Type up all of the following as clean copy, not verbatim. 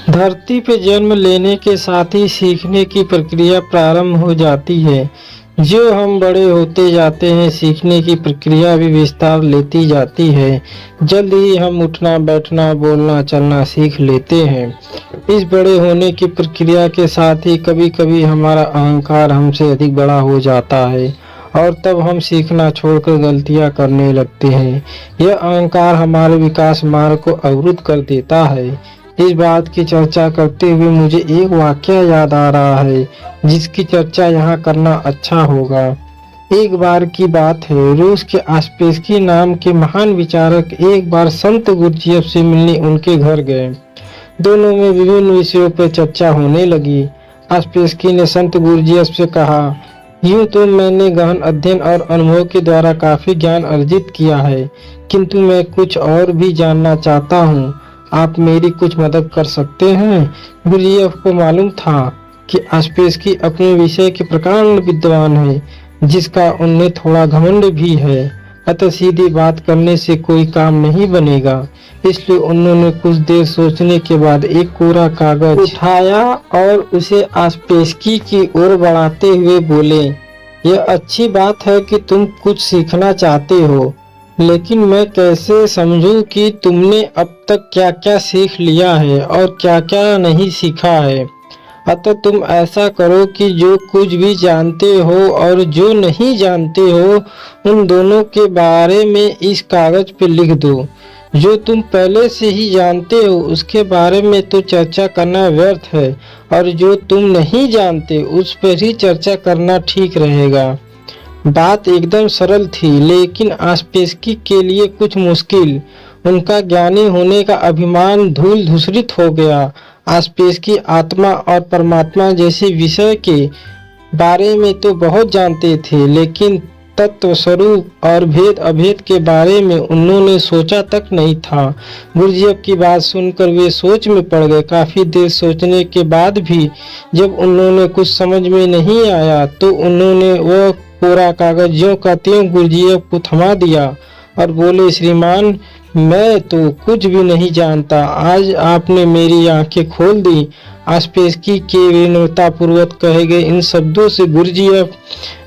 धरती पे जन्म लेने के साथ ही सीखने की प्रक्रिया प्रारंभ हो जाती है। जो हम बड़े होते जाते हैं, सीखने की प्रक्रिया भी विस्तार लेती जाती है। जल्द ही हम उठना, बैठना, बोलना, चलना सीख लेते हैं। इस बड़े होने की प्रक्रिया के साथ ही कभी कभी हमारा अहंकार हमसे अधिक बड़ा हो जाता है और तब हम सीखना छोड़कर गलतियां करने लगते हैं। यह अहंकार हमारे विकास मार्ग को अवरुद्ध कर देता है। इस बात की चर्चा करते हुए मुझे एक वाकया याद आ रहा है जिसकी चर्चा यहाँ करना अच्छा होगा। एक बार की बात है, रूस के आस्पेस्की नाम के महान विचारक एक बार संत गुरुजीएफ से मिलने उनके घर गए। दोनों में विभिन्न विषयों पर चर्चा होने लगी। आस्पेस्की ने संत गुरुजीएफ से कहा, यूं तो मैंने गहन अध्ययन और अनुभव के द्वारा काफी ज्ञान अर्जित किया है, किंतु मैं कुछ और भी जानना चाहता हूँ। आप मेरी कुछ मदद कर सकते हैं? गुरुजीएफ को मालूम था कि आस्पेस्की अपने विषय के प्रकांड विद्वान है, जिसका उन्हें थोड़ा घमंड भी है। अतः सीधी बात करने से कोई काम नहीं बनेगा। इसलिए उन्होंने कुछ देर सोचने के बाद एक कोरा कागज उठाया और उसे आस्पेस्की की ओर बढ़ाते हुए बोले, यह अच्छी बात है कि तुम कुछ सीखना चाहते हो, लेकिन मैं कैसे समझूं कि तुमने अब तक क्या क्या सीख लिया है और क्या क्या नहीं सीखा है। अतः तुम ऐसा करो कि जो कुछ भी जानते हो और जो नहीं जानते हो, उन दोनों के बारे में इस कागज पे लिख दो। जो तुम पहले से ही जानते हो उसके बारे में तो चर्चा करना व्यर्थ है, और जो तुम नहीं जानते उस पर ही चर्चा करना ठीक रहेगा। बात एकदम सरल थी, लेकिन आस्पेस्की के लिए कुछ मुश्किल। उनका ज्ञानी होने का अभिमान धूल धूसरित हो गया। आस्पेस्की आत्मा और परमात्मा जैसे विषय के बारे में तो बहुत जानते थे, लेकिन तत्व स्वरूप और भेद अभेद के बारे में उन्होंने सोचा तक नहीं था। गुरुजीएफ की बात सुनकर वे सोच में पड़ गए। काफी देर सोचने के बाद भी जब उन्होंने कुछ समझ में नहीं आया तो उन्होंने वह कोरा कागज ज्यों का त्यों गुरुजीएफ को थमा दिया और बोले, श्रीमान, मैं तो कुछ भी नहीं जानता। आज आपने मेरी आंखें खोल दी। आस्पेस्की के विनम्रता पूर्वक कहे गए इन शब्दों से गुरुजीएफ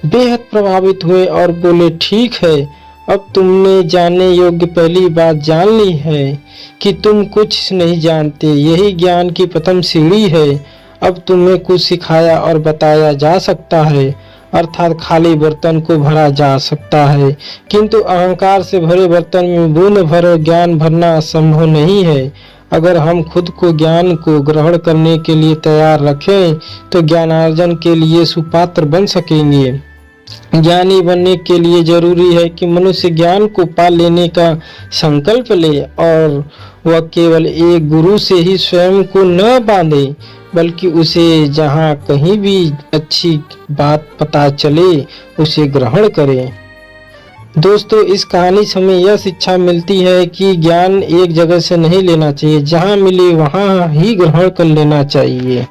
बेहद प्रभावित हुए और बोले, ठीक है, अब तुमने जानने योग्य पहली बात जान ली है कि तुम कुछ नहीं जानते। यही ज्ञान की प्रथम सीढ़ी है। अब तुम्हें कुछ सिखाया और बताया जा सकता है, अर्थात खाली बर्तन को भरा जा सकता है, किंतु अहंकार से भरे बर्तन में बूंद भर ज्ञान भरना संभव नहीं है। अगर हम खुद को ज्ञान को ग्रहण करने के लिए तैयार रखें तो ज्ञानार्जन के लिए सुपात्र बन सकेंगे। ज्ञानी बनने के लिए जरूरी है कि मनुष्य ज्ञान को पा लेने का संकल्प ले और वह केवल एक गुरु से ही स्वयं को न बांधे, बल्कि उसे जहाँ कहीं भी अच्छी बात पता चले उसे ग्रहण करे। दोस्तों, इस कहानी से हमें यह शिक्षा मिलती है कि ज्ञान एक जगह से नहीं लेना चाहिए, जहाँ मिले वहाँ ही ग्रहण कर लेना चाहिए।